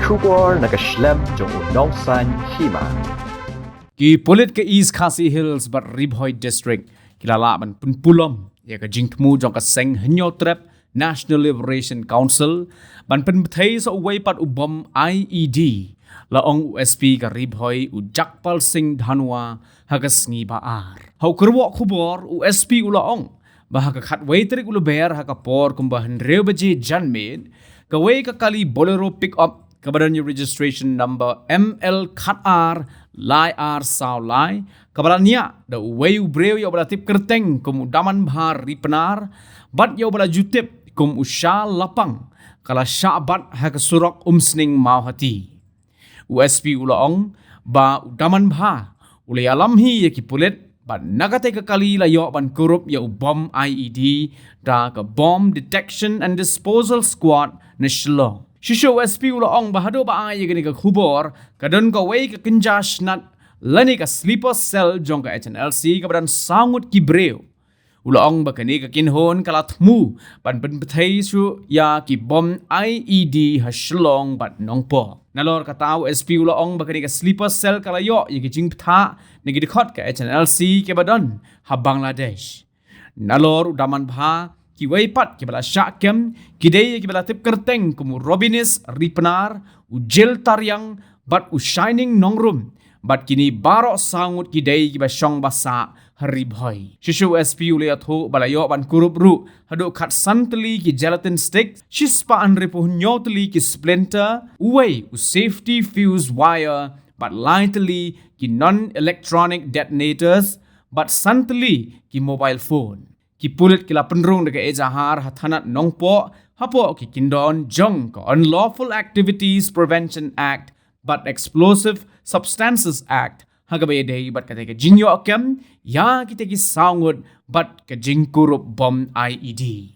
Shugor nakaslem jong unongsan Hima. Ki polit ke East Khasi Hills but Bhoi district kilala man punpulom ya ka Thmu jong ka seng Hnlc National Liberation Council ban Pynbthei sa uway pat ubom IED laong USP ka Bhoi u Jakpal Singh Dhanwa hagas ngi baar. Hau kerwo khubor USP ulaong bahaka khatway trik uluber haka por kumbahan reobaji janmid kaway kakali bolero pick up kabadan yung registration number ML KR Lai R Sao Lai kabadan niya da way ubreo yaw bala tip kerteng kum udaman bahar ripenar bat yaw bala jutip kum usya lapang kala syabat haka surak umsning mau hati USP ulaong ba udaman bahar ulay alamhi yaki pulit ban nagate kakali layo ban kurup ya bom IED da ka bomb detection and disposal squad na Shillong. Shisho USP ulaong bahado ba ay gani ka khubor kadon ka way ka kinjas nat lani ka sleeper cell jong ka Hnlc ka badan sangut kibreo. Ulaong ba kani ka kinhon kala Thmu ban Pynbthei su ya ki bom IED ha Shillong bat Nongpoh. Nalor ka tao USP ulaong ba kani ka sleeper cell kalayo ya ki Pynbthei nigi dikhot ka Hnlc ke badan ha Bangladesh. Nalor udaman bha ki waypat ki bala syakem kidei ki bala tip kerteng kumu robinis ripenar u jil taryang bat u shining nongrum bat kini barok sangut kidei ki basyong basa hari Bhoi. Shishu USP uliat ho balayo ban kurup ru hado khat santeli ki gelatin stick shispa an repo nyoteli ki splinter uway u safety fuse wire but lightly ki non-electronic detonators but santeli ki mobile phone. Ki pulit kila penrung dega ejahar hathanat Nongpoh hapo ki kindon jong ka Unlawful Activities Prevention Act but Explosive Substances Act hagabe dei bat kate ka jinyo kem ya kita ki sangut bat ka jingkurup bom IED.